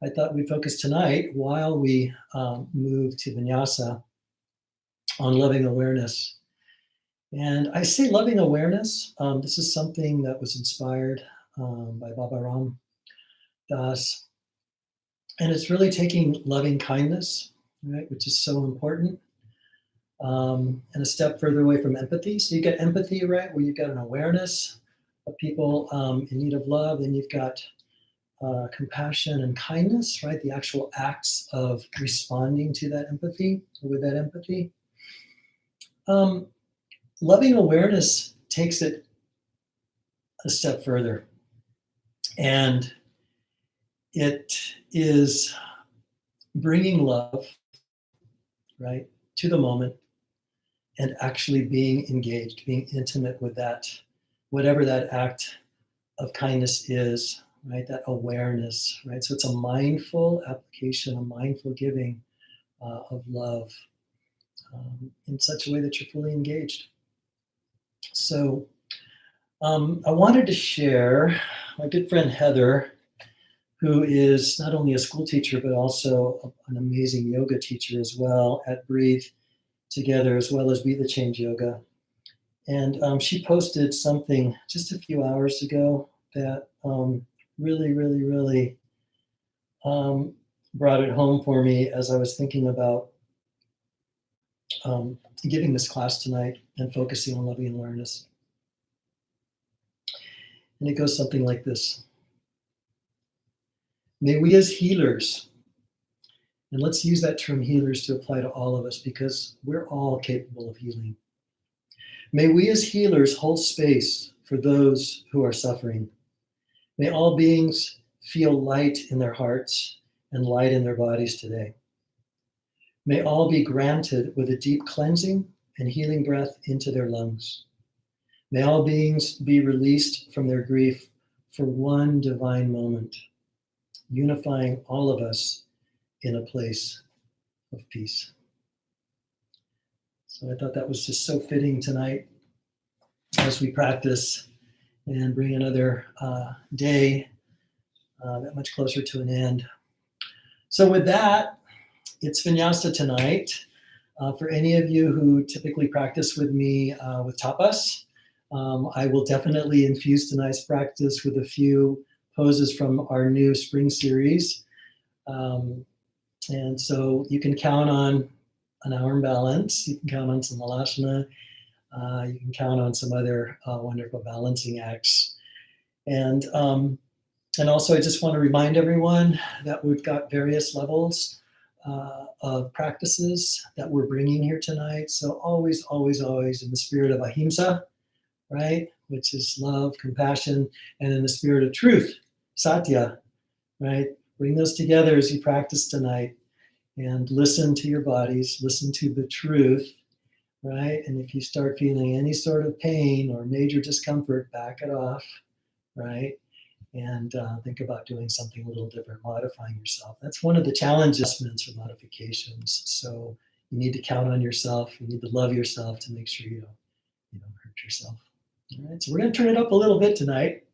I thought we'd focus tonight, while we move to Vinyasa, on loving awareness. And I say loving awareness. This is something that was inspired by Baba Ram Das. And it's really taking loving kindness, right, which is so important, and a step further away from empathy. So you get empathy, right, where you've got an awareness of people in need of love, and you've got compassion and kindness, right, the actual acts of responding to that empathy, or with that empathy. Loving awareness takes it a step further, and it is bringing love, right, to the moment, and actually being engaged, being intimate with that, whatever that act of kindness is, right, that awareness, right? So it's a mindful application, a mindful giving of love in such a way that you're fully engaged. So I wanted to share my good friend Heather, who is not only a school teacher, but also an amazing yoga teacher as well at Breathe Together, as well as Be the Change Yoga. And she posted something just a few hours ago that really brought it home for me as I was thinking about giving this class tonight and focusing on loving awareness. And it goes something like this. May we as healers, and let's use that term healers to apply to all of us, because we're all capable of healing. May we as healers hold space for those who are suffering. May all beings feel light in their hearts and light in their bodies today. May all be granted with a deep cleansing and healing breath into their lungs. May all beings be released from their grief for one divine moment, unifying all of us in a place of peace. So I thought that was just so fitting tonight as we practice and bring another day that much closer to an end. So with that, it's Vinyasa tonight. For any of you who typically practice with me with tapas, I will definitely infuse tonight's practice with a few poses from our new spring series. And so you can count on an arm balance, you can count on some halasana, you can count on some other wonderful balancing acts. And also I just want to remind everyone that we've got various levels of practices that we're bringing here tonight. So always in the spirit of ahimsa, right? Which is love, compassion, and in the spirit of truth, satya, right? Bring those together as you practice tonight, and listen to your bodies, listen to the truth, right? And if you start feeling any sort of pain or major discomfort, back it off, right? And think about doing something a little different, modifying yourself. That's one of the challenges or modifications. So you need to count on yourself. You need to love yourself to make sure you don't hurt yourself. All right, so we're going to turn it up a little bit tonight,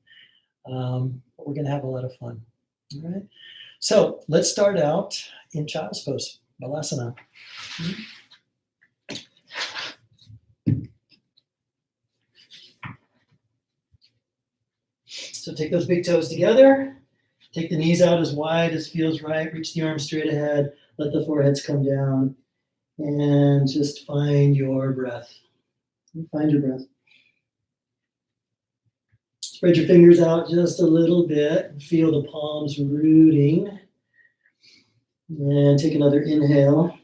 but we're going to have a lot of fun. All right, so let's start out in child's pose, balasana. So take those big toes together, take the knees out as wide as feels right, reach the arms straight ahead, let the foreheads come down, and just find your breath. Find your breath. Spread your fingers out just a little bit, feel the palms rooting, and take another inhale.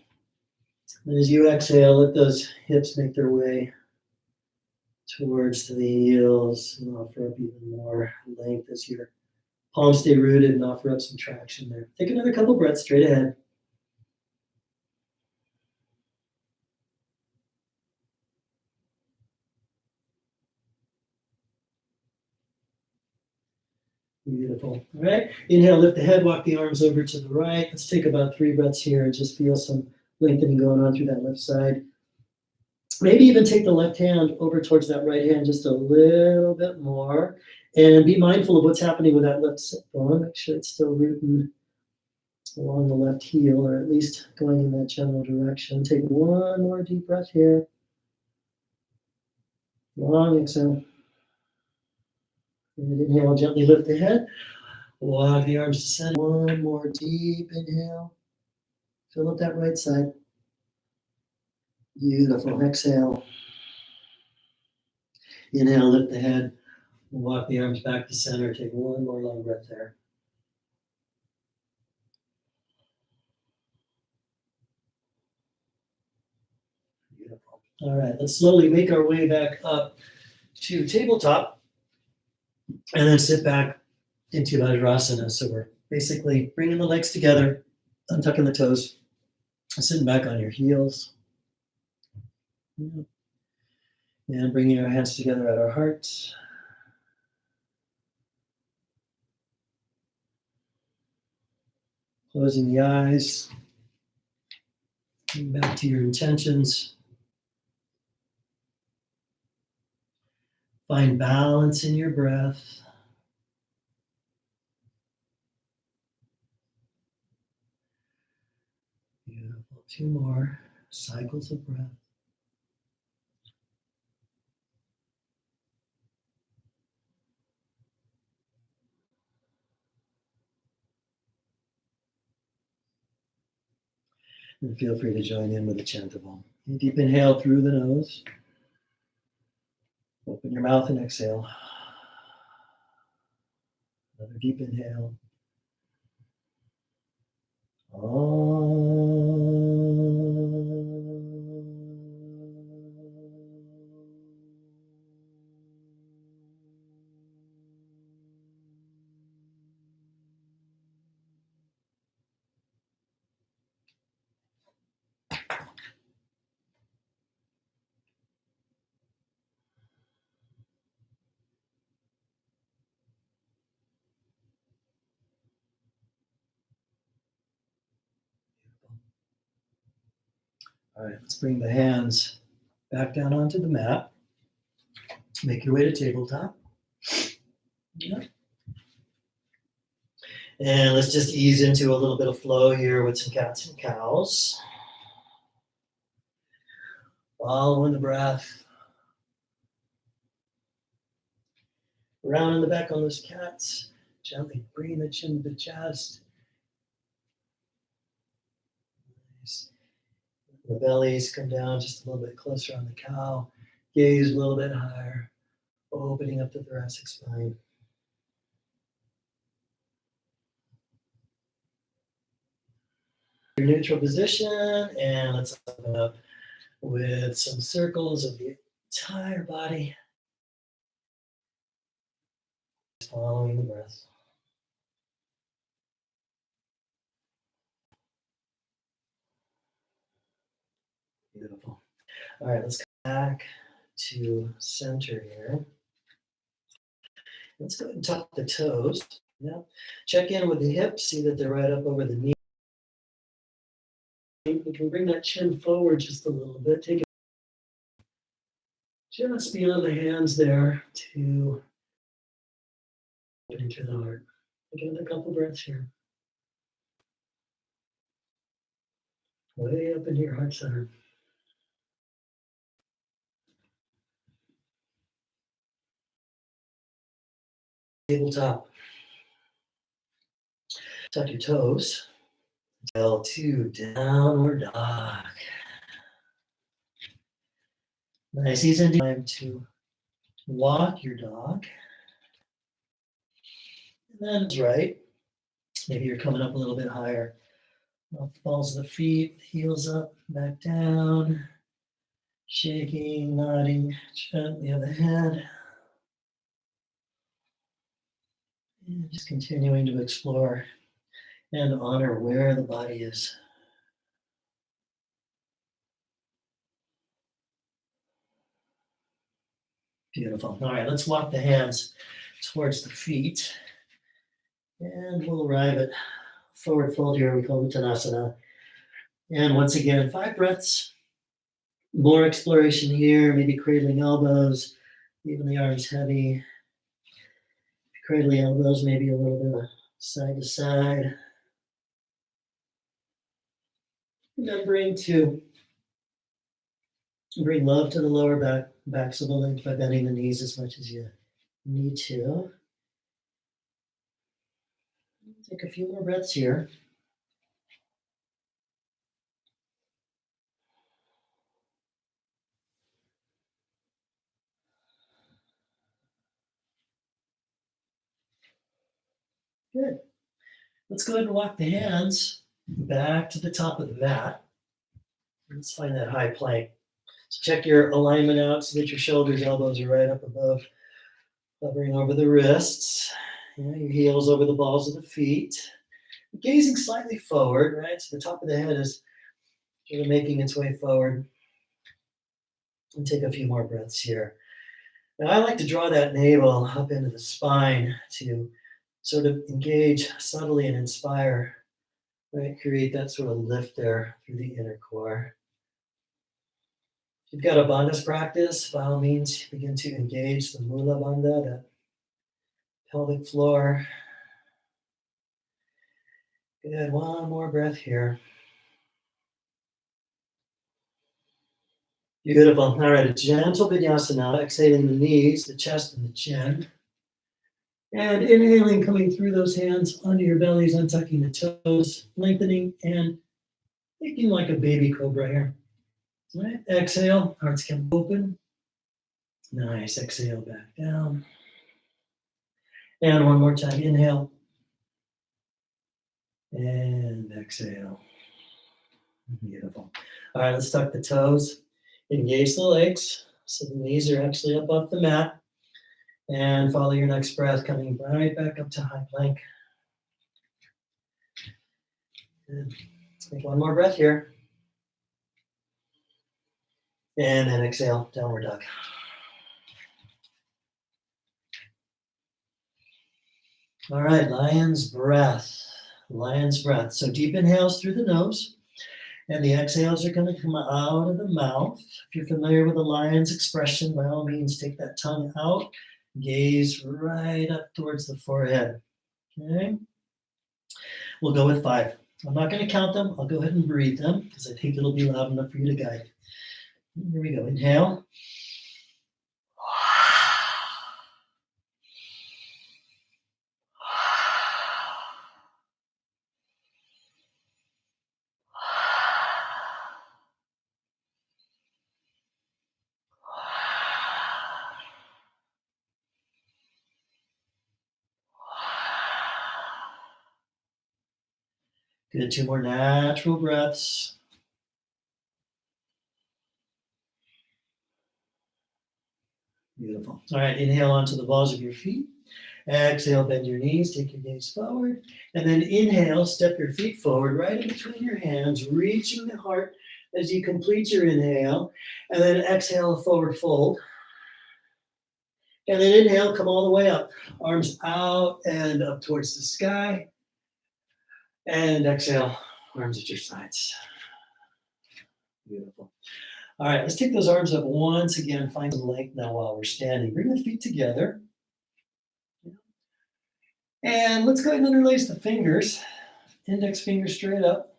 And as you exhale, let those hips make their way towards the heels and offer up even more length as your palms stay rooted and offer up some traction there. Take another couple breaths straight ahead. Beautiful. All right. Inhale, lift the head, walk the arms over to the right. Let's take about 3 breaths here and just feel some lengthening going on through that left side. Maybe even take the left hand over towards that right hand just a little bit more. And be mindful of what's happening with that left sit bone. Make sure it's still rooting along the left heel, or at least going in that general direction. Take one more deep breath here. Long exhale. And inhale, gently lift the head. Walk the arms to center. One more deep inhale. Fill up that right side. Beautiful. Exhale. Inhale, lift the head. Walk the arms back to center. Take one more long breath there. Beautiful. All right, let's slowly make our way back up to tabletop and then sit back into Vajrasana. So we're basically bringing the legs together, untucking the toes, sitting back on your heels. And bringing our hands together at our hearts. Closing the eyes. Coming back to your intentions. Find balance in your breath. Beautiful. 2 more cycles of breath. And feel free to join in with a chant of Om. Deep inhale through the nose. Open your mouth and exhale. Another deep inhale. All right, let's bring the hands back down onto the mat. Make your way to tabletop. Yeah. And let's just ease into a little bit of flow here with some cats and cows. Following the breath. Round in the back on those cats. Gently bring the chin to the chest. Nice. The bellies come down just a little bit closer on the cow. Gaze a little bit higher. Opening up the thoracic spine. Your neutral position, and let's open up with some circles of the entire body. Following the breath. Beautiful. All right, let's come back to center here. Let's go ahead and tuck the toes. Yeah. Check in with the hips, see that they're right up over the knee. We can bring that chin forward just a little bit. Take it just beyond the hands there to opening through the heart. Take another couple breaths here. Way up into your heart center. Tabletop. Tuck your toes. L2, downward dog. Nice, easy time to walk your dog. And then it's right. Maybe you're coming up a little bit higher. Off the balls of the feet, heels up, back down. Shaking, nodding gently of the head. And just continuing to explore and honor where the body is. Beautiful. All right, let's walk the hands towards the feet. And we'll arrive at forward fold here. We call Uttanasana. And once again, 5 breaths. More exploration here, maybe cradling elbows, leaving the arms heavy. Cradling elbows, maybe a little bit of side to side. And then bring love to the lower back, backs of the legs by bending the knees as much as you need to. Take a few more breaths here. Good. Let's go ahead and walk the hands back to the top of the mat. Let's find that high plank. So check your alignment out so that your shoulders, elbows are right up above, hovering over the wrists. Your heels over the balls of the feet. Gazing slightly forward, right? So the top of the head is sort of making its way forward. And take a few more breaths here. Now I like to draw that navel up into the spine to sort of engage subtly and inspire, right? Create that sort of lift there through the inner core. If you've got a bandhas practice, by all means, begin to engage the mula bandha, that pelvic floor. Good, one more breath here. Beautiful. All right, a gentle vinyasa now, exhaling the knees, the chest, and the chin. And inhaling, coming through those hands onto your bellies, untucking the toes, lengthening, and making like a baby cobra here. All right, exhale, hearts come open. Nice, exhale back down. And one more time, inhale. And exhale. Beautiful. All right, let's tuck the toes. Engage the legs so the knees are actually up off the mat. And follow your next breath, coming right back up to high plank. Good. Take one more breath here. And then exhale, downward dog. All right, lion's breath. Lion's breath. So deep inhales through the nose. And the exhales are going to come out of the mouth. If you're familiar with the lion's expression, by all means, take that tongue out. Gaze right up towards the forehead. Okay? We'll go with 5. I'm not going to count them. I'll go ahead and breathe them because I think it'll be loud enough for you to guide. Here we go. Inhale. Good. 2 more natural breaths. Beautiful. All right, inhale onto the balls of your feet. Exhale, bend your knees, take your gaze forward. And then inhale, step your feet forward, right in between your hands, reaching the heart as you complete your inhale. And then exhale, forward fold. And then inhale, come all the way up. Arms out and up towards the sky. And exhale, arms at your sides. Beautiful. All right, let's take those arms up once again. Find some length now while we're standing. Bring the feet together. And let's go ahead and interlace the fingers. Index finger straight up.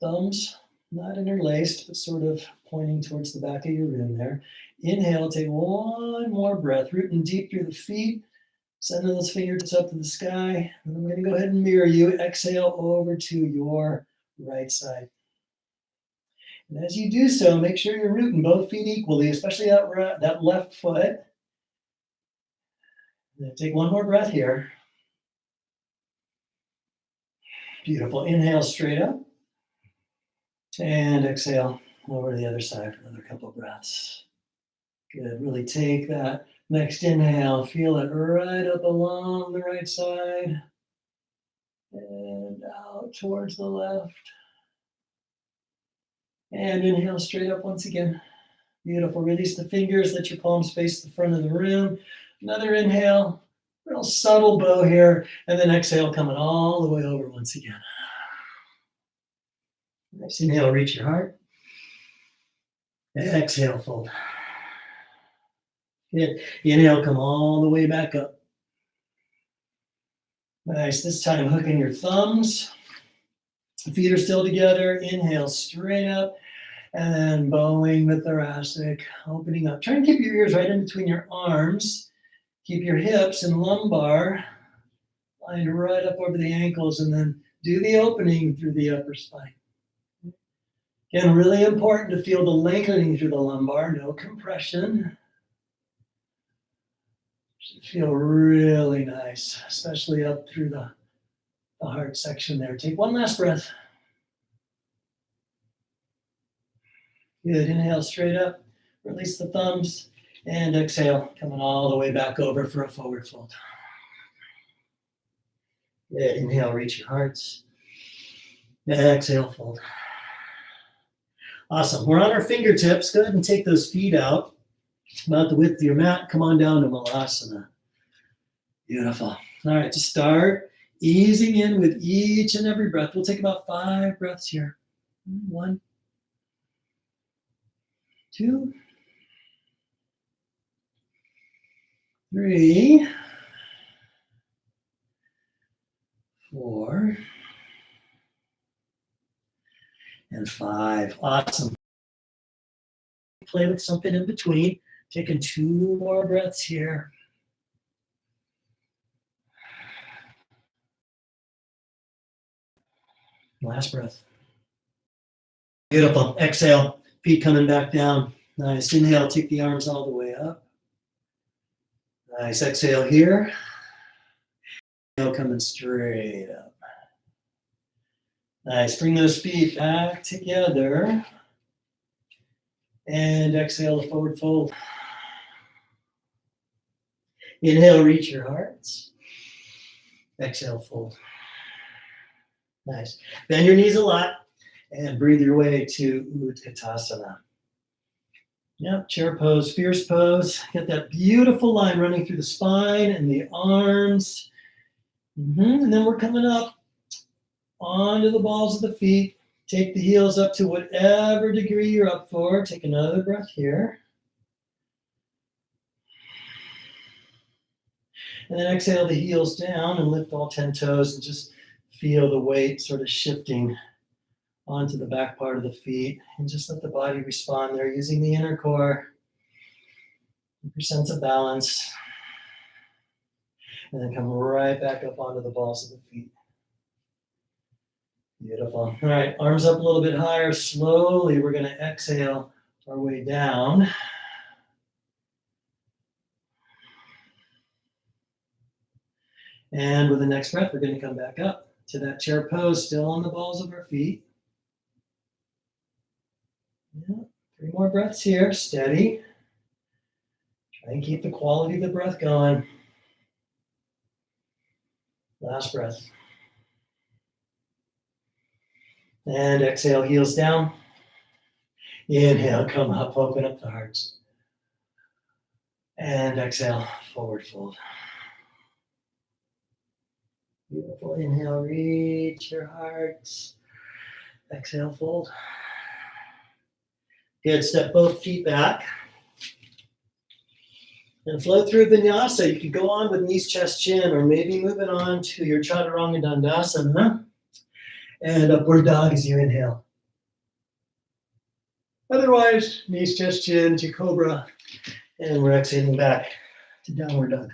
Thumbs not interlaced, but sort of pointing towards the back of your rim there. Inhale, take one more breath, rooting deep through the feet. Sending those fingertips up to the sky. And I'm going to go ahead and mirror you. Exhale over to your right side. And as you do so, make sure you're rooting both feet equally, especially that left foot. Then take one more breath here. Beautiful. Inhale straight up. And exhale over to the other side for another couple of breaths. Good. Really take that next inhale. Feel it right up along the right side. And out towards the left. And inhale straight up once again. Beautiful. Release the fingers. Let your palms face the front of the rim. Another inhale. Real subtle bow here. And then exhale, coming all the way over once again. Next inhale, reach your heart. Exhale, fold. Good. Inhale, come all the way back up. Nice. This time, hooking your thumbs. Feet are still together. Inhale, straight up. And then bowing the thoracic, opening up. Try and keep your ears right in between your arms. Keep your hips and lumbar lined right up over the ankles, and then do the opening through the upper spine. Again, really important to feel the lengthening through the lumbar, no compression. Should feel really nice, especially up through the heart section there. Take one last breath. Good, inhale straight up, release the thumbs, and exhale, coming all the way back over for a forward fold. Good, inhale, reach your hearts. Exhale, fold. Awesome, we're on our fingertips. Go ahead and take those feet out, about the width of your mat. Come on down to Malasana. Beautiful. All right, to start, easing in with each and every breath. We'll take about 5 breaths here. 1, 2, 3, 4, and 5. Awesome. Play with something in between. Taking 2 more breaths here. Last breath. Beautiful. Exhale. Feet coming back down. Nice. Inhale. Take the arms all the way up. Nice. Exhale here. Inhale, coming straight up. Nice. Bring those feet back together. And exhale, the forward fold. Inhale, reach your hearts. Exhale, fold. Nice. Bend your knees a lot and breathe your way to Utkatasana. Yep, chair pose, fierce pose. Get that beautiful line running through the spine and the arms. And then we're coming up onto the balls of the feet. Take the heels up to whatever degree you're up for. Take another breath here. And then exhale the heels down and lift all 10 toes and just feel the weight sort of shifting onto the back part of the feet. And just let the body respond there using the inner core. Your sense of balance. And then come right back up onto the balls of the feet. Beautiful. All right, arms up a little bit higher. Slowly, we're going to exhale our way down. And with the next breath, we're going to come back up to that chair pose, still on the balls of our feet. Yeah, 3 more breaths here, steady. Try and keep the quality of the breath going. Last breath. And exhale, heels down. Inhale, come up, open up the hearts. And exhale, forward fold. Beautiful. Inhale, reach your hearts. Exhale, fold. Good. Step both feet back. And flow through Vinyasa. You could go on with knees, chest, chin, or maybe moving on to your Chaturanga Dandasana. And upward dog as you inhale. Otherwise, knees, chest, chin to cobra. And we're exhaling back to downward dog.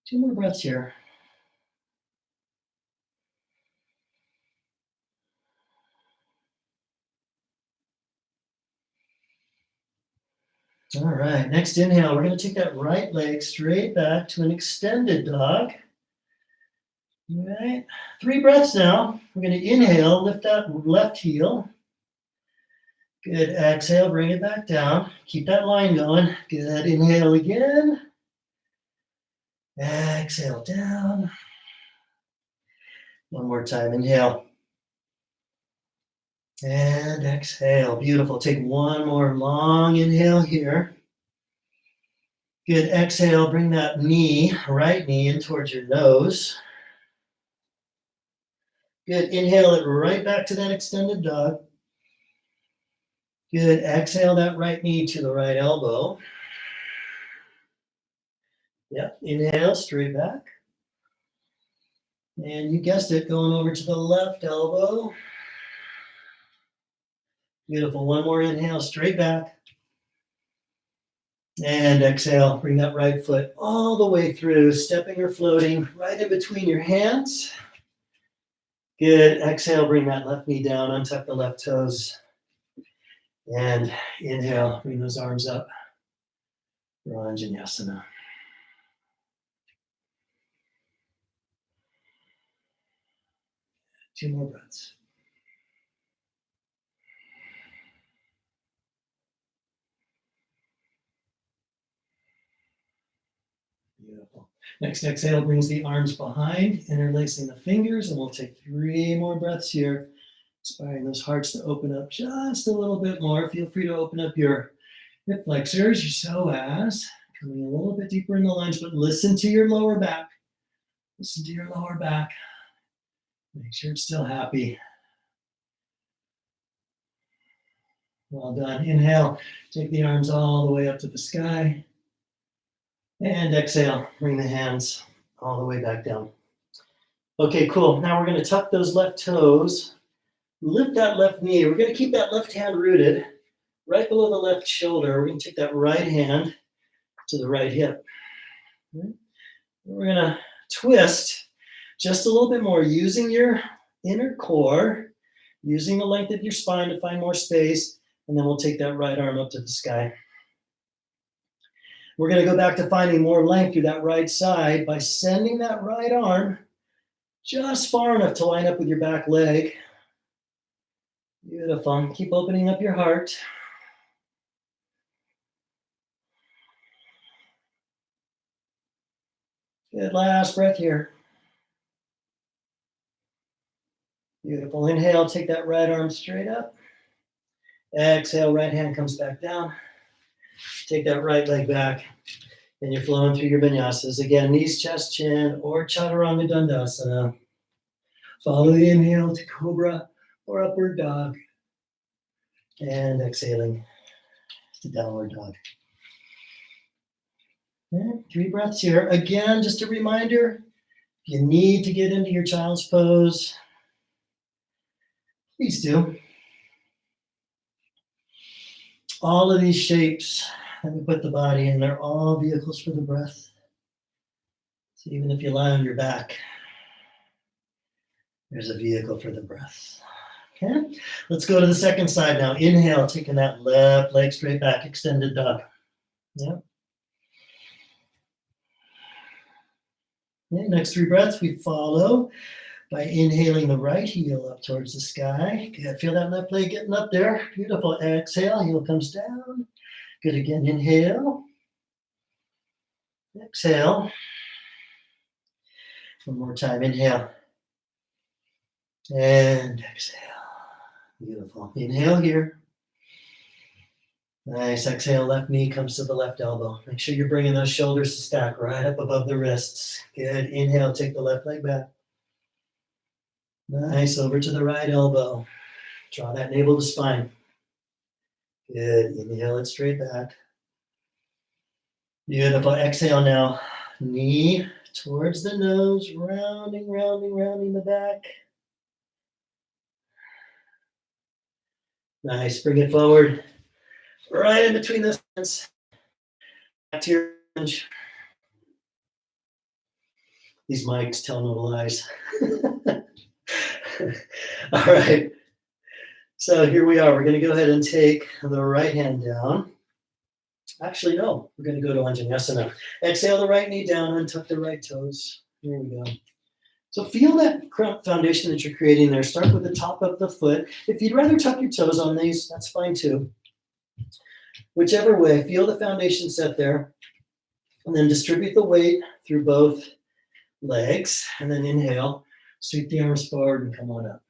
Two more breaths here. All right, next inhale, we're going to take that right leg straight back to an extended dog. All right, 3 breaths now. We're going to inhale, lift that left heel. Good, exhale, bring it back down. Keep that line going. Good, inhale again. Exhale down. One more time, inhale. And exhale, beautiful. Take one more long inhale here. Good, exhale, bring that knee, right knee in towards your nose. Good, inhale it right back to that extended dog. Good, exhale that right knee to the right elbow. Yep, inhale, straight back. And you guessed it, going over to the left elbow. Beautiful. One more inhale, straight back. And exhale, bring that right foot all the way through, stepping or floating right in between your hands. Good. Exhale, bring that left knee down, untuck the left toes. And inhale, bring those arms up. Vinyasa. 2 more breaths. Beautiful. Next exhale brings the arms behind, interlacing the fingers, and we'll take 3 more breaths here, inspiring those hearts to open up just a little bit more. Feel free to open up your hip flexors, your psoas, coming a little bit deeper in the lunge, but listen to your lower back. Listen to your lower back. Make sure it's still happy. Well done. Inhale, take the arms all the way up to the sky. And exhale, bring the hands all the way back down. Okay, cool. Now we're going to tuck those left toes, lift that left knee. We're going to keep that left hand rooted right below the left shoulder. We're going to take that right hand to the right hip. We're going to twist just a little bit more, using your inner core, using the length of your spine to find more space, and then we'll take that right arm up to the sky. We're going to go back to finding more length through that right side by sending that right arm just far enough to line up with your back leg. Beautiful. Keep opening up your heart. Good. Last breath here. Beautiful. Inhale, take that right arm straight up. Exhale, right hand comes back down. Take that right leg back, and you're flowing through your vinyasas. Again, knees, chest, chin, or chaturanga dandasana. Follow the inhale to cobra or upward dog. And exhaling to downward dog. Okay, 3 breaths here. Again, just a reminder, if you need to get into your child's pose, please do. All of these shapes that we put the body in, they're all vehicles for the breath. So even if you lie on your back, there's a vehicle for the breath. Okay, let's go to the second side now. Inhale, taking that left leg straight back, extended dog. Yep. Okay, next 3 breaths, we follow by inhaling the right heel up towards the sky. Good. Feel that left leg getting up there. Beautiful. Exhale, heel comes down. Good. Again, inhale. Exhale. One more time. Inhale. And exhale. Beautiful. Inhale here. Nice. Exhale. Left knee comes to the left elbow. Make sure you're bringing those shoulders to stack right up above the wrists. Good. Inhale. Take the left leg back. Nice. Over to the right elbow. Draw that navel to spine. Good. Inhale it straight back. Beautiful. Exhale now. Knee towards the nose. Rounding, rounding, rounding the back. Nice. Bring it forward. Right in between those hands. Back to your lunge. These mics tell no lies. All right. So here we are. We're going to go ahead and take the right hand down. Actually, no. We're going to go to Vinyasa. Exhale the right knee down, untuck the right toes. Here we go. So feel that foundation that you're creating there. Start with the top of the foot. If you'd rather tuck your toes on these, that's fine too. Whichever way, feel the foundation set there. And then distribute the weight through both legs. And then inhale. Sweep the arms forward and come on up.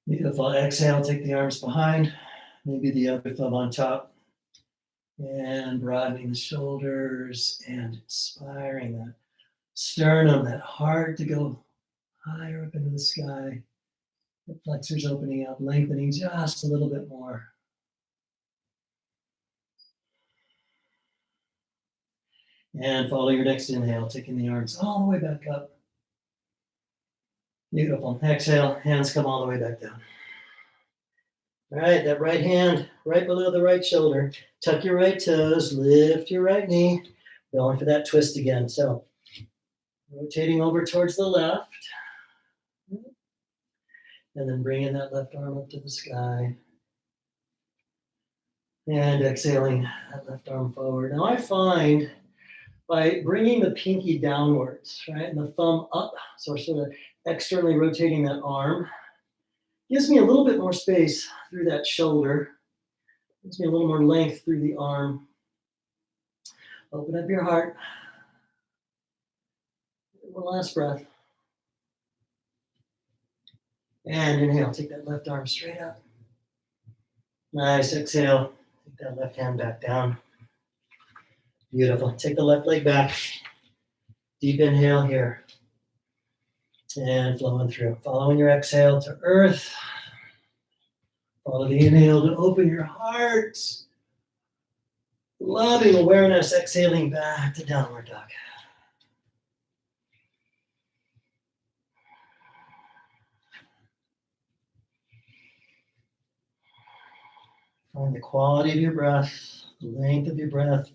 Beautiful. Exhale, take the arms behind, maybe the other thumb on top. And broadening the shoulders and inspiring that sternum, that heart to go higher up into the sky. The flexors opening up, lengthening just a little bit more. And follow your next inhale, taking the arms all the way back up. Beautiful. Exhale, hands come all the way back down. All right, that right hand right below the right shoulder. Tuck your right toes, lift your right knee. Going for that twist again. So rotating over towards the left. And then bringing that left arm up to the sky. And exhaling that left arm forward. Now I find by bringing the pinky downwards, right, and the thumb up, so we're sort of externally rotating that arm, gives me a little bit more space through that shoulder, gives me a little more length through the arm. Open up your heart. One last breath. And inhale, take that left arm straight up. Nice, exhale, take that left hand back down. Beautiful. Take the left leg back. Deep inhale here. And flowing through. Following your exhale to earth. Follow the inhale to open your heart. Loving awareness, exhaling back to downward dog. Find the quality of your breath, the length of your breath.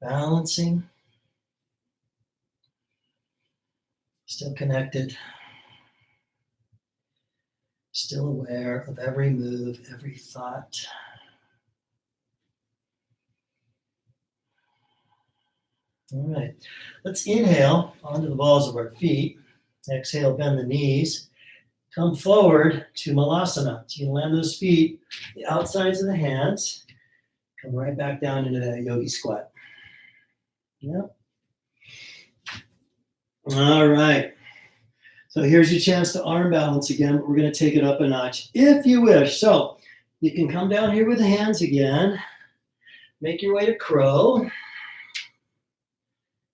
Balancing, still connected, still aware of every move, every thought. All right, let's inhale onto the balls of our feet. Exhale, bend the knees. Come forward to Malasana. So you can land those feet, the outsides of the hands. Come right back down into that yogi squat. Yep. All right. So here's your chance to arm balance again, but we're going to take it up a notch if you wish. So you can come down here with the hands again. Make your way to crow.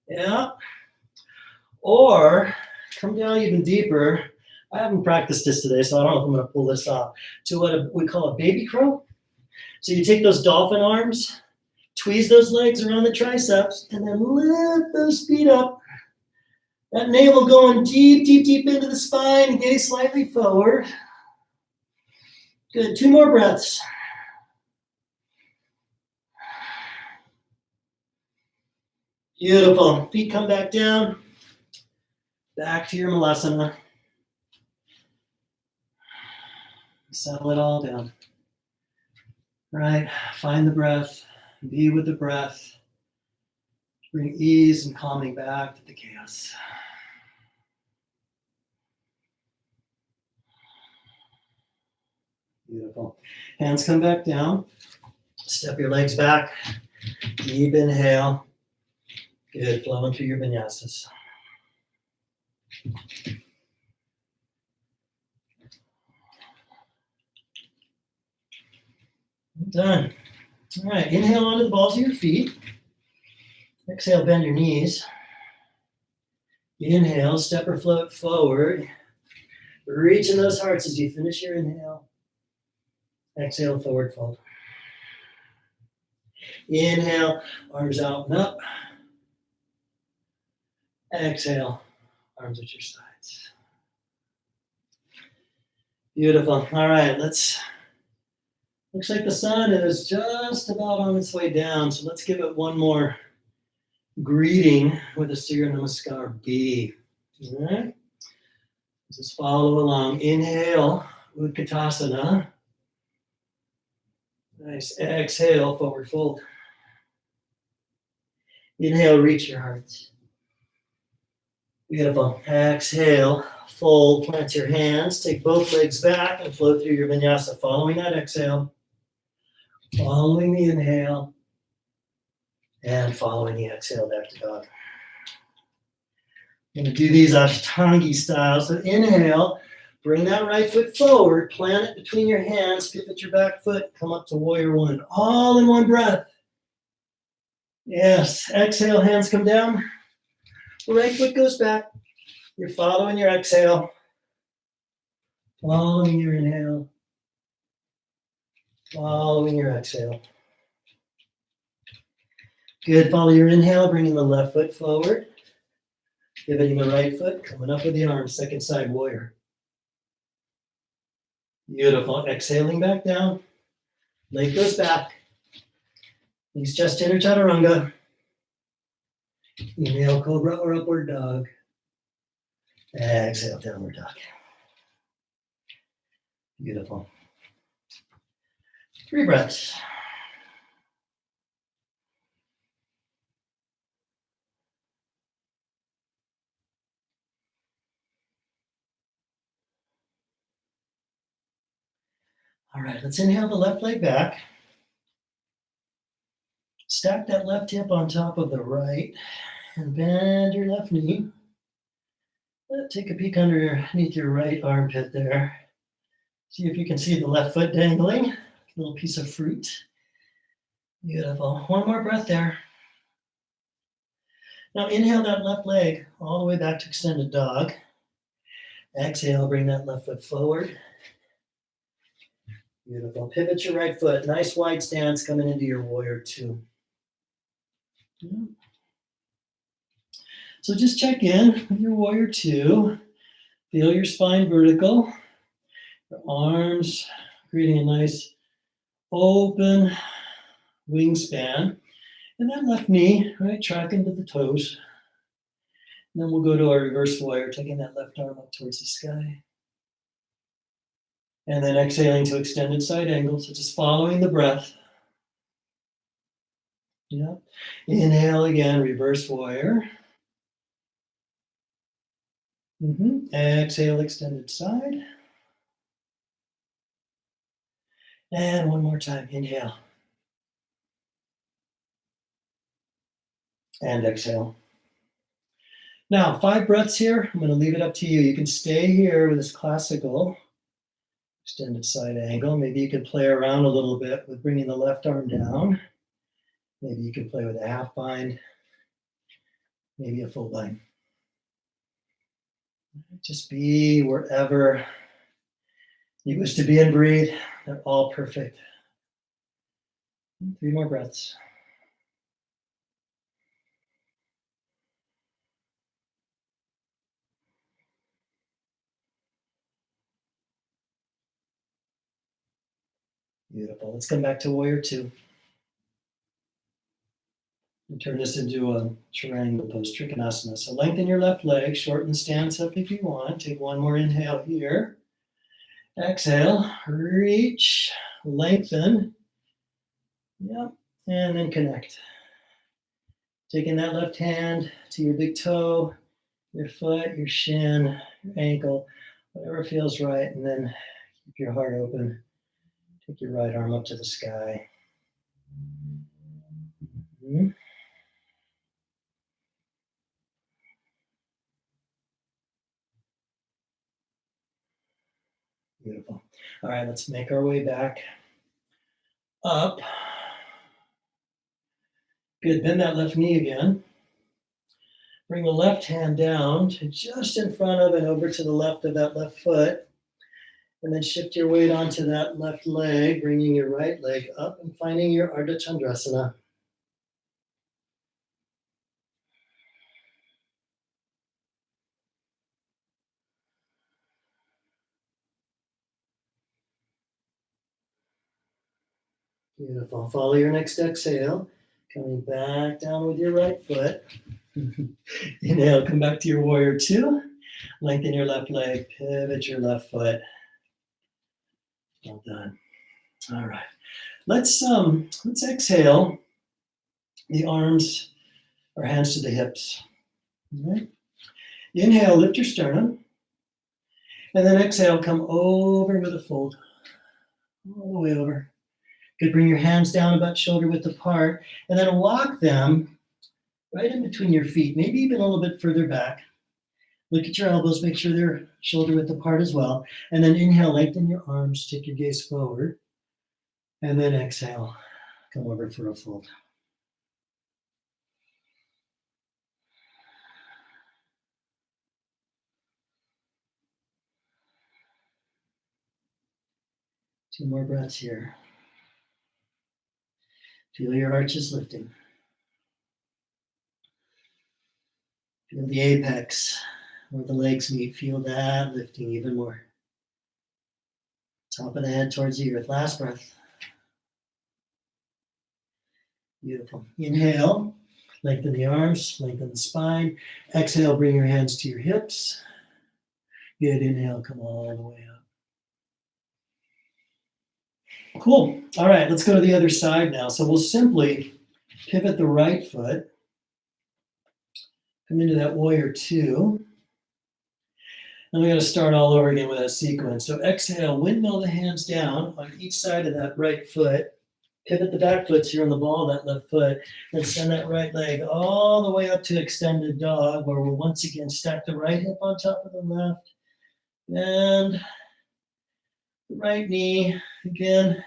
Yeah. Or come down even deeper. I haven't practiced this today, so I don't know if I'm going to pull this off. To what we call a baby crow. So you take those dolphin arms, tweeze those legs around the triceps, and then lift those feet up. That navel going deep, deep, deep into the spine, gaze slightly forward. Good, 2 more breaths. Beautiful, feet come back down. Back to your Malasana. Settle it all down. Right, find the breath, be with the breath. Bring ease and calming back to the chaos. Beautiful. Hands come back down. Step your legs back. Deep inhale. Good, flowing through your vinyasas. Done. All right, inhale onto the balls of your feet. Exhale, bend your knees. Inhale, step or float forward. Reach in those hearts as you finish your inhale. Exhale, forward fold. Inhale, arms out and up. Exhale, arms at your sides. Beautiful. All right, looks like the sun is just about on its way down, so let's give it one more greeting with a Surya Namaskar B. All right? Just follow along. Inhale, Utkatasana. Nice. Exhale, forward fold. Inhale, reach your heart. Beautiful. Exhale, fold, plant your hands, take both legs back and flow through your vinyasa. Following that exhale, following the inhale, and following the exhale back to dog. I'm going to do these Ashtangi style. So inhale, bring that right foot forward, plant it between your hands, pivot your back foot, come up to warrior one, all in one breath. Yes, exhale, hands come down. The right foot goes back. You're following your exhale. Following your inhale. Following your exhale. Good. Follow your inhale, bringing the left foot forward. Pivoting the right foot, coming up with the arms, second side warrior. Beautiful. Exhaling back down. Leg goes back. Knees just inner chaturanga. Inhale, cobra or upward dog. Exhale, downward dog. Beautiful. 3 breaths. All right, let's inhale the left leg back. Stack that left hip on top of the right and bend your left knee. Take a peek underneath your right armpit there. See if you can see the left foot dangling, a little piece of fruit. Beautiful. One more breath there. Now inhale that left leg all the way back to extended dog. Exhale, bring that left foot forward. Beautiful. Pivot your right foot. Nice wide stance coming into your warrior 2. So just check in with your warrior 2. Feel your spine vertical. Your arms creating a nice open wingspan. And that left knee, right, tracking to the toes. And then we'll go to our reverse warrior, taking that left arm up towards the sky. And then exhaling to extended side angle. So just following the breath. Yeah. Inhale again, reverse warrior. Exhale, extended side. And one more time, inhale. And exhale. Now, 5 breaths here. I'm going to leave it up to you. You can stay here with this classical extended side angle. Maybe you can play around a little bit with bringing the left arm down. Maybe you can play with a half bind. Maybe a full bind. Just be wherever you wish to be and breathe. They're all perfect. 3 more breaths. Beautiful. Let's come back to warrior 2. And turn this into a triangle pose, Trikonasana. So lengthen your left leg, shorten the stance up if you want. Take one more inhale here. Exhale, reach, lengthen. Yep, and then connect. Taking that left hand to your big toe, your foot, your shin, your ankle, whatever feels right, and then keep your heart open. Take your right arm up to the sky. Beautiful. All right, let's make our way back up. Good, bend that left knee again. Bring the left hand down to just in front of and over to the left of that left foot. And then shift your weight onto that left leg, bringing your right leg up and finding your Ardha Chandrasana. Beautiful. Follow your next exhale. Coming back down with your right foot. Inhale, come back to your warrior 2. Lengthen your left leg, pivot your left foot. Well done. All right. Let's exhale the arms or hands to the hips. All right. Inhale, lift your sternum. And then exhale, come over with a fold. All the way over. Good, bring your hands down about shoulder width apart. And then walk them right in between your feet, maybe even a little bit further back. Look at your elbows, make sure they're shoulder width apart as well. And then inhale, lengthen your arms, take your gaze forward. And then exhale, come over for a fold. 2 more breaths here. Feel your arches lifting. Feel the apex where the legs meet. Feel that lifting even more. Top of the head towards the earth. Last breath. Beautiful. Inhale. Lengthen the arms. Lengthen the spine. Exhale. Bring your hands to your hips. Good. Inhale. Come all the way up. Cool. All right. Let's go to the other side now. So we'll simply pivot the right foot. Come into that warrior 2. And we're going to start all over again with that sequence. So exhale, windmill the hands down on each side of that right foot. Pivot the back foot so you're on the ball of that left foot. Then send that right leg all the way up to extended dog, where we'll once again stack the right hip on top of the left. And the right knee. Again,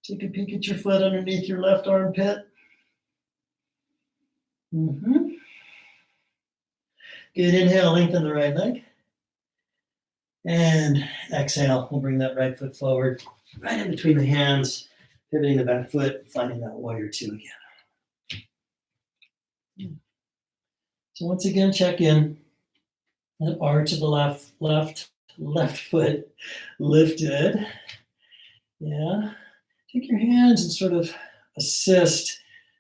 take a peek at your foot underneath your left armpit. Good. Inhale, lengthen the right leg. And exhale, we'll bring that right foot forward, right in between the hands, pivoting the back foot, finding that warrior 2 again. So once again, check in. That arch of the left foot lifted. Yeah. Take your hands and sort of assist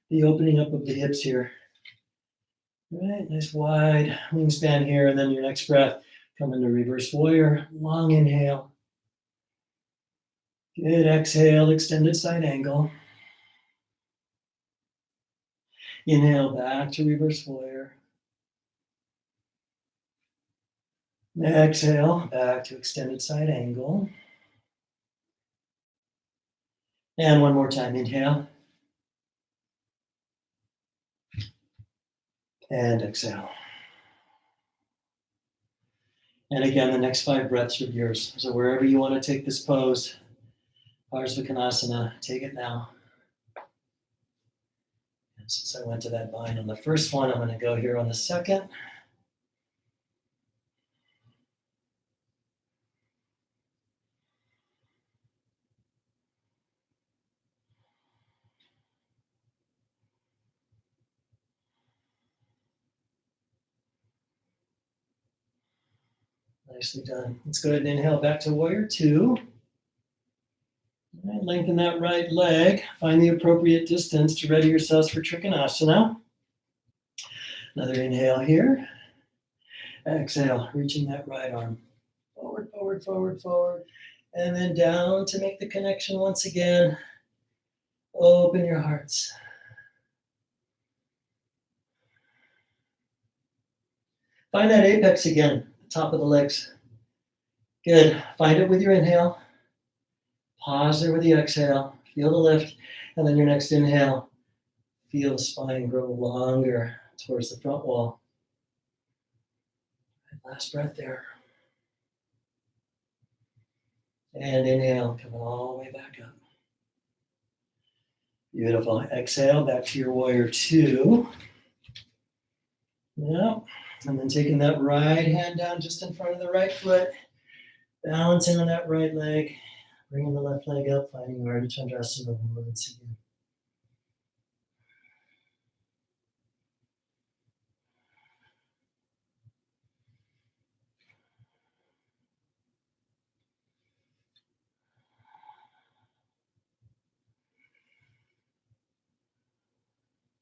the opening up of the hips here. All right, nice wide wingspan here, and then your next breath. Come into reverse warrior, long inhale. Good, exhale, extended side angle. Inhale back to reverse warrior. Exhale, back to extended side angle. And one more time, inhale. And exhale. And again, the next 5 breaths are yours. So wherever you want to take this pose, Parsvakonasana, take it now. And since I went to that bind on the first one, I'm going to go here on the second. Nicely done. Let's go ahead and inhale back to warrior 2. All right, lengthen that right leg. Find the appropriate distance to ready yourselves for Trikonasana. Another inhale here. Exhale, reaching that right arm. Forward, forward, forward, forward. And then down to make the connection once again. Open your hearts. Find that apex again, top of the legs. Good. Find it with your inhale. Pause there with the exhale. Feel the lift. And then your next inhale. Feel the spine grow longer towards the front wall. Last breath there. And inhale, coming all the way back up. Beautiful. Exhale, back to your warrior 2. Yep. And then taking that right hand down just in front of the right foot. Balancing on that right leg. Bringing the left leg up, finding Ardha Chandrasana once again.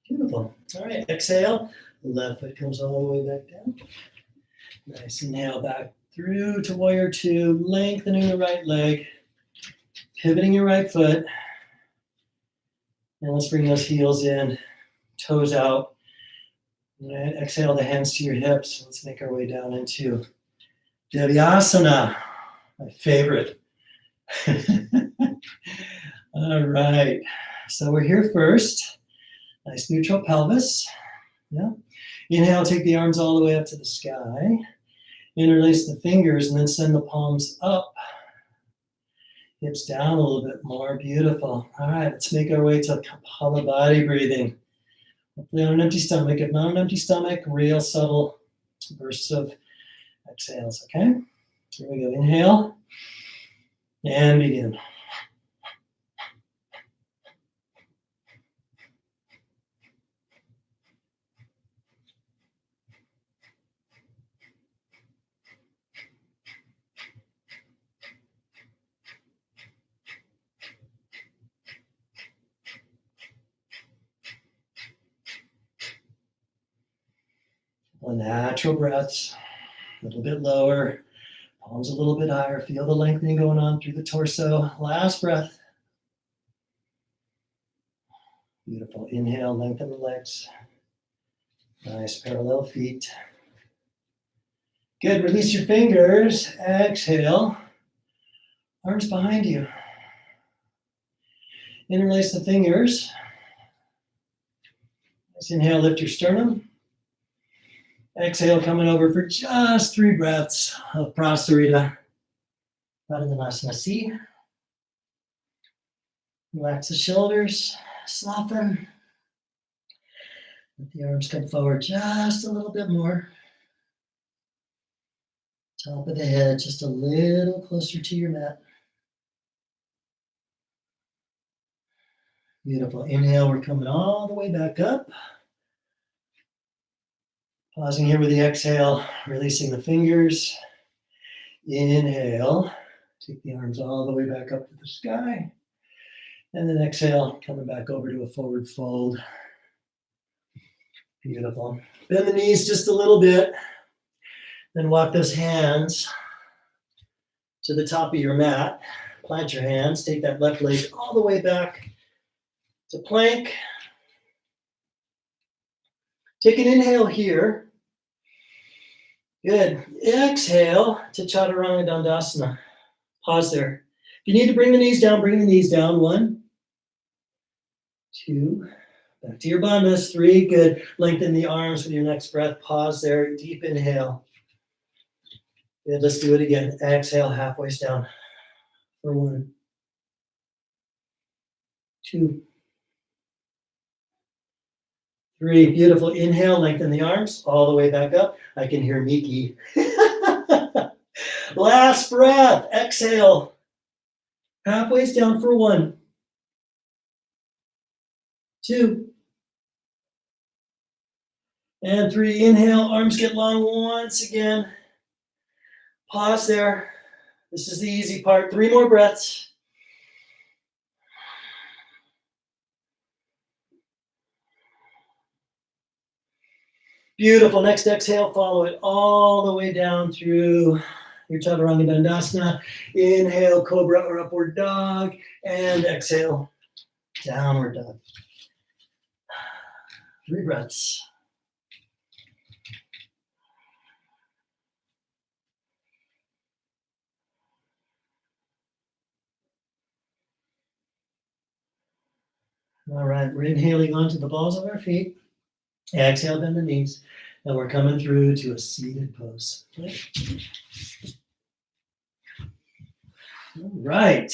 Beautiful. All right, exhale. Left foot comes all the way back down. Nice. Inhale back through to warrior 2, lengthening the right leg, pivoting your right foot. And let's bring those heels in, toes out. All right, exhale the hands to your hips. Let's make our way down into Vinyasa, my favorite. All right, so we're here first. Nice neutral pelvis. Yeah. Inhale, take the arms all the way up to the sky. Interlace the fingers and then send the palms up. Hips down a little bit more. Beautiful. All right, let's make our way to Kapala body breathing. Hopefully on an empty stomach. If not on an empty stomach, real subtle bursts of exhales, okay? Here we go. Inhale and begin. Beautiful natural breaths. A little bit lower. Palms a little bit higher. Feel the lengthening going on through the torso. Last breath. Beautiful. Inhale, lengthen the legs. Nice parallel feet. Good. Release your fingers. Exhale. Arms behind you. Interlace the fingers. Let's inhale, lift your sternum. Exhale, coming over for just 3 breaths of Prasarita. Vinyasa C. Relax the shoulders, soften. Let the arms come forward just a little bit more. Top of the head, just a little closer to your mat. Beautiful. Inhale, we're coming all the way back up. Pausing here with the exhale, releasing the fingers. Inhale, take the arms all the way back up to the sky. And then exhale, coming back over to a forward fold. Beautiful. Bend the knees just a little bit. Then walk those hands to the top of your mat. Plant your hands. Take that left leg all the way back to plank. Take an inhale here. Good. Exhale to Chaturanga Dandasana. Pause there. If you need to bring the knees down, bring the knees down. 1, 2, back to your bandhas. 3, good. Lengthen the arms with your next breath. Pause there. Deep inhale. Good. Let's do it again. Exhale, halfway down. For 1, 2, 3. Beautiful. Inhale, lengthen the arms all the way back up. I can hear Miki. Last breath. Exhale. Halfway down for 1, 2, and 3. Inhale, arms get long once again. Pause there. This is the easy part. 3 more breaths. Beautiful. Next exhale, follow it all the way down through your Chaturanga Dandasana. Inhale, Cobra or Upward Dog. And exhale, Downward Dog. 3 breaths. All right, we're inhaling onto the balls of our feet. Exhale, bend the knees. And we're coming through to a seated pose. Okay. All right.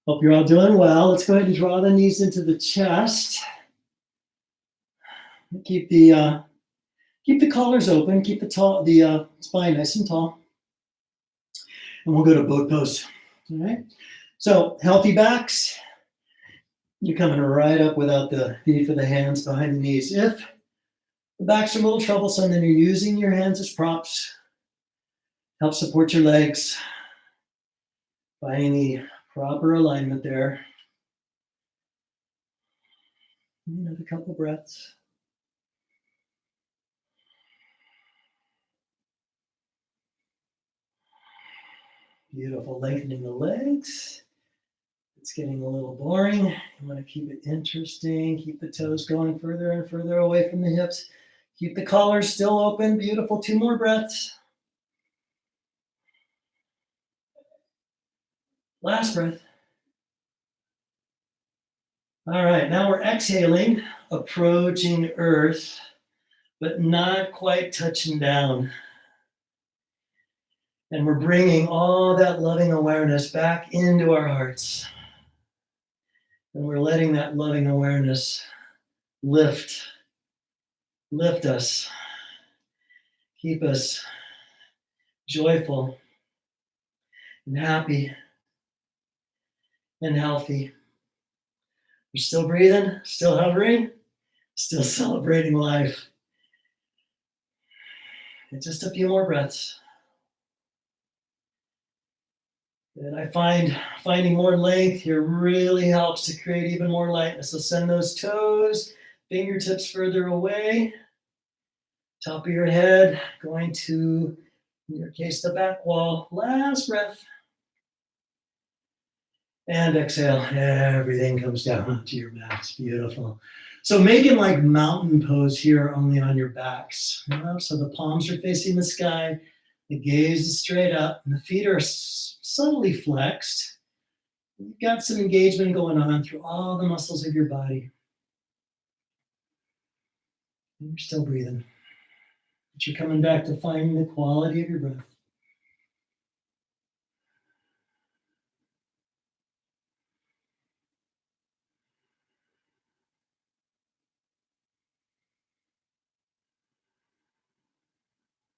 Hope you're all doing well. Let's go ahead and draw the knees into the chest. Keep the collars open. Keep the spine nice and tall. And we'll go to boat pose. All right. So healthy backs. You're coming right up without the need for the hands behind the knees. If the backs are a little troublesome, then you're using your hands as props. Help support your legs. Finding the proper alignment there. Another couple breaths. Beautiful, lengthening the legs. It's getting a little boring. You want to keep it interesting. Keep the toes going further and further away from the hips. Keep the collars still open. Beautiful, 2 more breaths. Last breath. All right, now we're exhaling, approaching earth, but not quite touching down. And we're bringing all that loving awareness back into our hearts. And we're letting that loving awareness lift us, keep us joyful and happy and healthy. We're still breathing, still hovering, still celebrating life. And just a few more breaths. And I find finding more length here really helps to create even more lightness. So send those toes Fingertips further away. Top of your head, going to, in your case, the back wall. Last breath. And exhale, everything comes down onto your mat. It's beautiful. So making like mountain pose here, only on your backs. So the palms are facing the sky, the gaze is straight up, and the feet are subtly flexed. You've got some engagement going on through all the muscles of your body. And you're still breathing. But you're coming back to finding the quality of your breath.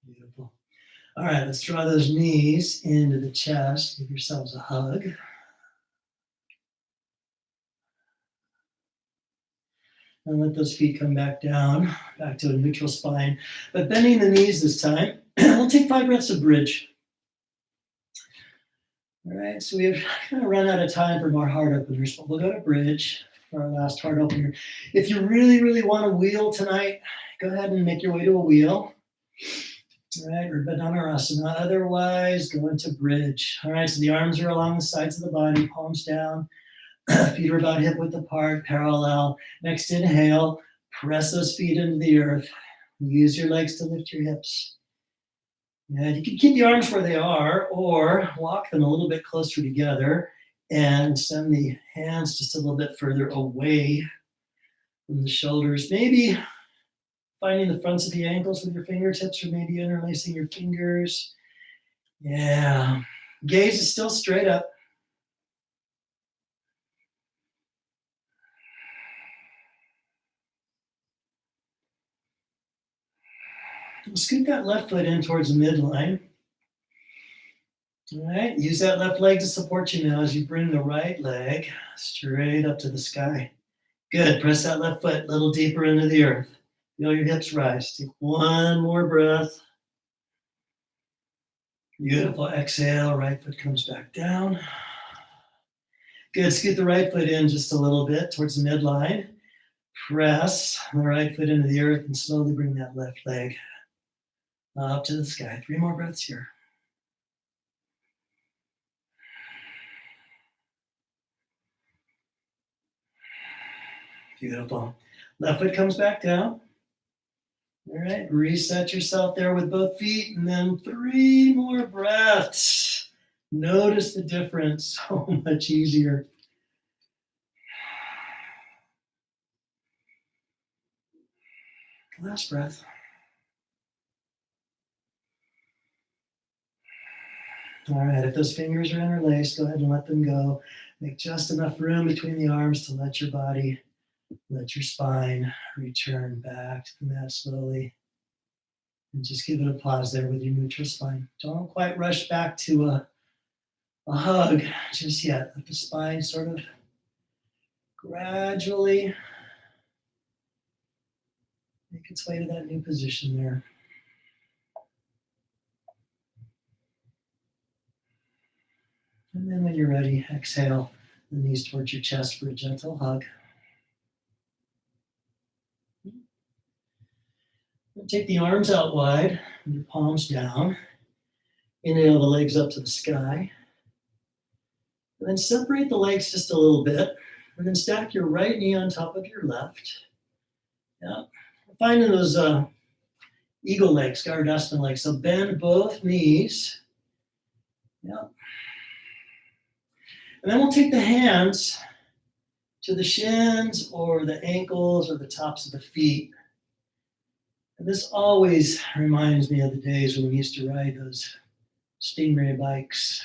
Beautiful. All right, let's draw those knees into the chest. Give yourselves a hug. And let those feet come back down, back to a neutral spine. But bending the knees this time. We'll take 5 breaths of bridge. All right, so we've kind of run out of time for more heart openers, but we'll go to bridge for our last heart opener. If you really, really want to wheel tonight, go ahead and make your way to a wheel. All right, or Badanarasana. Otherwise, go into bridge. All right, so the arms are along the sides of the body, palms down. Feet are about hip width apart, parallel. Next inhale, press those feet into the earth. Use your legs to lift your hips. And you can keep the arms where they are or walk them a little bit closer together and send the hands just a little bit further away from the shoulders. Maybe finding the fronts of the ankles with your fingertips or maybe interlacing your fingers. Yeah. Gaze is still straight up. Scoot that left foot in towards the midline. All right, use that left leg to support you now as you bring the right leg straight up to the sky. Good, press that left foot a little deeper into the earth. Feel your hips rise. Take one more breath. Beautiful, exhale, right foot comes back down. Good, scoot the right foot in just a little bit towards the midline. Press the right foot into the earth and slowly bring that left leg up to the sky. 3 more breaths here. Beautiful. Left foot comes back down. All right, reset yourself there with both feet, and then 3 more breaths. Notice the difference, so much easier. Last breath. All right, if those fingers are interlaced, go ahead and let them go. Make just enough room between the arms to let your body, let your spine return back to the mat slowly. And just give it a pause there with your neutral spine. Don't quite rush back to a hug just yet. Let the spine sort of gradually make its way to that new position there. And then when you're ready, exhale the knees towards your chest for a gentle hug. And take the arms out wide, and your palms down. Inhale the legs up to the sky. And then separate the legs just a little bit. And then stack your right knee on top of your left. Yeah. Finding those eagle legs, Garudasana legs. So bend both knees. Yeah. And then we'll take the hands to the shins or the ankles or the tops of the feet. And this always reminds me of the days when we used to ride those Stingray bikes,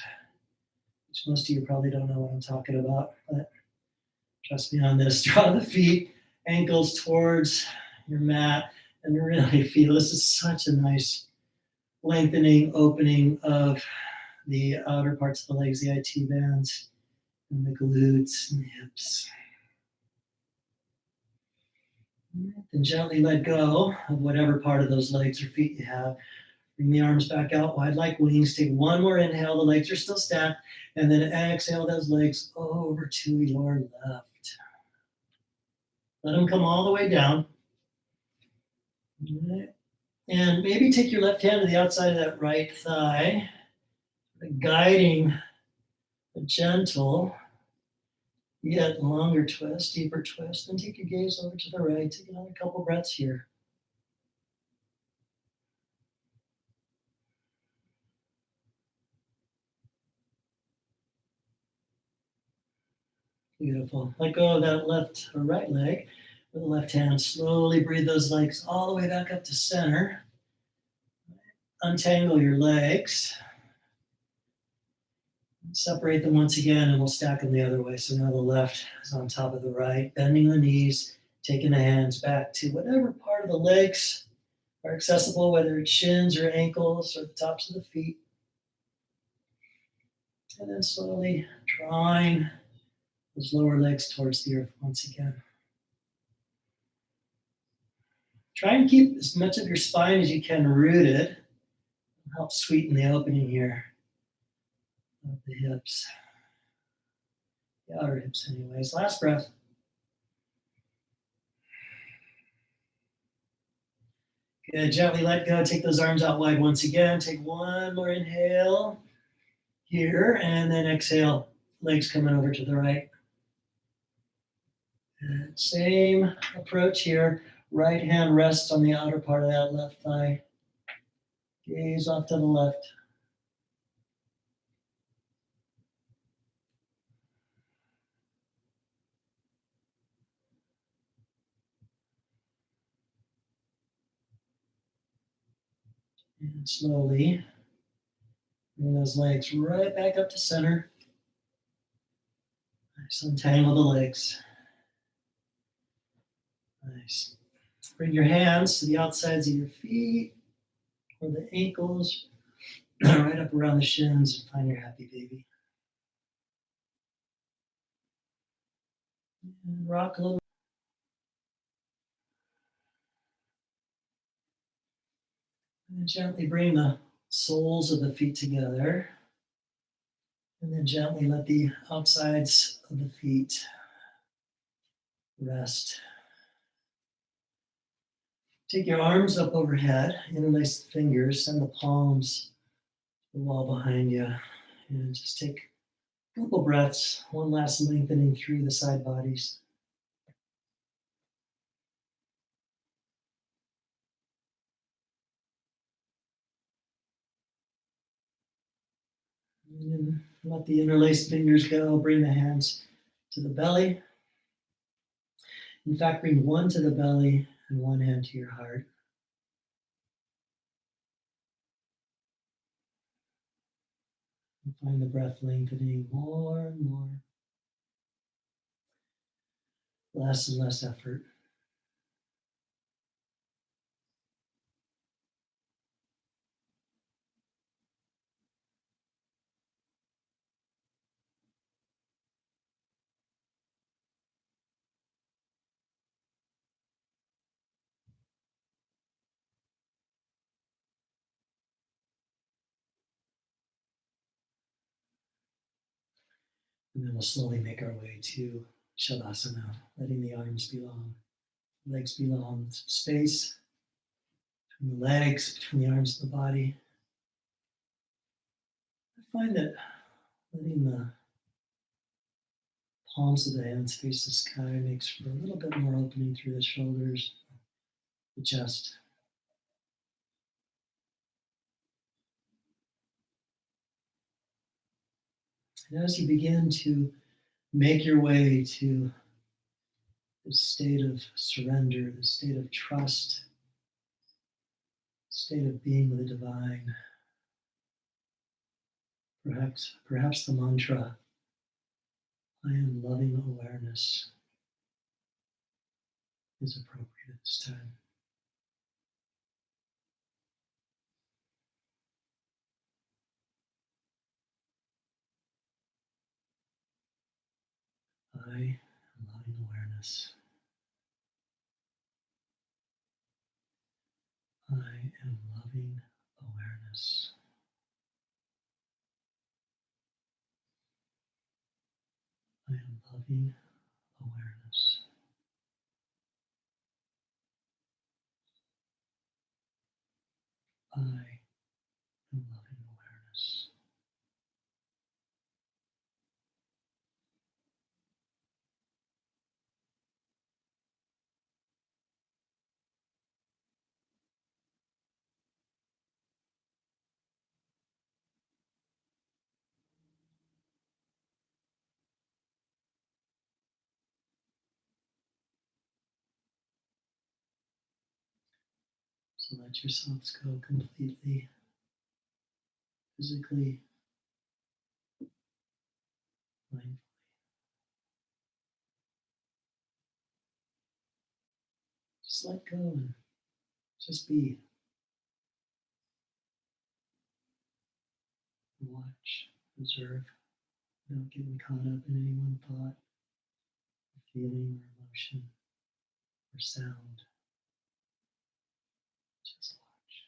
which most of you probably don't know what I'm talking about, but trust me on this. Draw the feet, ankles towards your mat, and really feel this is such a nice lengthening, opening of the outer parts of the legs, the IT bands, and the glutes and the hips. Then gently let go of whatever part of those legs or feet you have. Bring the arms back out wide like wings. Take one more inhale. The legs are still stacked. And then exhale those legs over to your left. Let them come all the way down. All right. And maybe take your left hand to the outside of that right thigh, guiding a gentle, yet longer twist, deeper twist. Then take your gaze over to the right. Take another couple breaths here. Beautiful. Let go of that left or right leg with the left hand. Slowly breathe those legs all the way back up to center. Untangle your legs. Separate them once again and we'll stack them the other way. So now the left is on top of the right, bending the knees, taking the hands back to whatever part of the legs are accessible, whether it's shins or ankles or the tops of the feet. And then slowly drawing those lower legs towards the earth once again. Try and keep as much of your spine as you can rooted. Help sweeten the opening here of the hips. The outer hips anyways. Last breath. Good, gently let go. Take those arms out wide once again. Take one more inhale here, and then exhale. Legs coming over to the right. And same approach here. Right hand rests on the outer part of that left thigh. Gaze off to the left. And slowly bring those legs right back up to center. Nice. Untangle the legs. Nice. Bring your hands to the outsides of your feet or the ankles, right up around the shins, and find your happy baby. And rock a little. And gently bring the soles of the feet together. And then gently let the outsides of the feet rest. Take your arms up overhead, interlace the fingers, send the palms to the wall behind you. And just take a couple breaths, one last lengthening through the side bodies. And then let the interlaced fingers go. Bring the hands to the belly. In fact, bring one to the belly and one hand to your heart. And find the breath lengthening more and more. Less and less effort. And then we'll slowly make our way to Savasana, letting the arms be long, legs be long, space between the legs, between the arms and the body. I find that letting the palms of the hands face the sky makes for a little bit more opening through the shoulders, the chest. And as you begin to make your way to the state of surrender, the state of trust, state of being with the divine, perhaps the mantra, I am loving awareness, is appropriate at this time. I am loving awareness. I am loving awareness. I am loving awareness. I am loving awareness. So let yourselves go completely, physically, mindfully. Just let go and just be. Watch, observe, without getting caught up in any one thought, or feeling, or emotion, or sound. Just watch.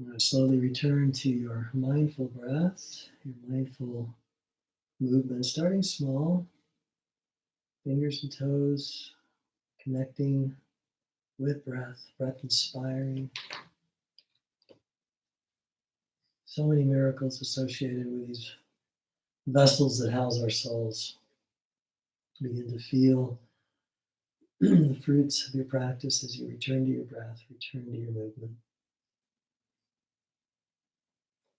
Now slowly return to your mindful breath, your mindful movement, starting small, fingers and toes connecting with breath, breath inspiring. So many miracles associated with these vessels that house our souls. Begin to feel the fruits of your practice as you return to your breath, return to your movement.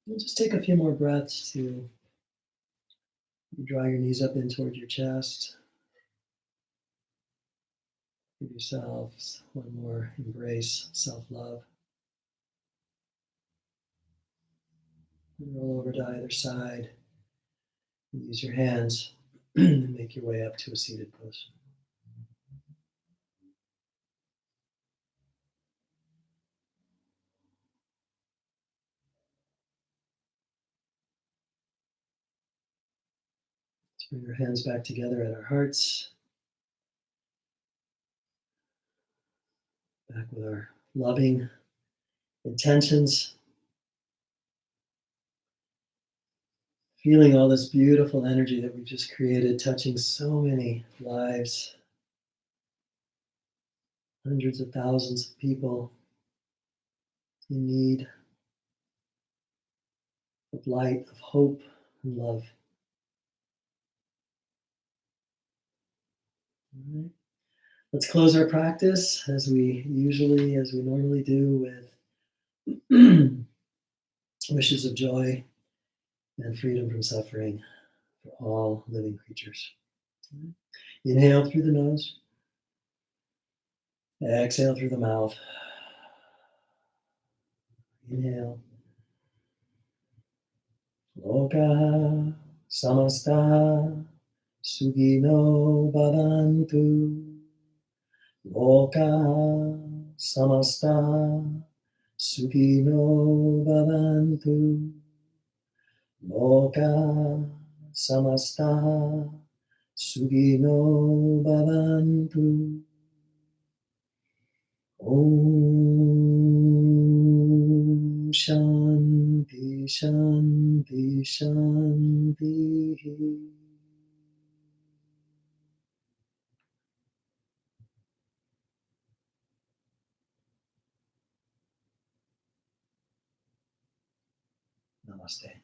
And just take a few more breaths to draw your knees up in toward your chest. Give yourselves one more embrace, self-love. And roll over to either side. And use your hands and make your way up to a seated position. Let's bring our hands back together at our hearts. Back with our loving intentions. Feeling all this beautiful energy that we've just created, touching so many lives, hundreds of thousands of people in need of light, of hope, and love. All right. Let's close our practice as we normally do with wishes of joy and freedom from suffering for all living creatures. Inhale through the nose. Exhale through the mouth. Inhale. Loka samasta sugino bhavantu. Loka samasta sugino bhavantu. Loka samasta sugino bhavantu. Om Shanti Shanti Shanti. Namaste.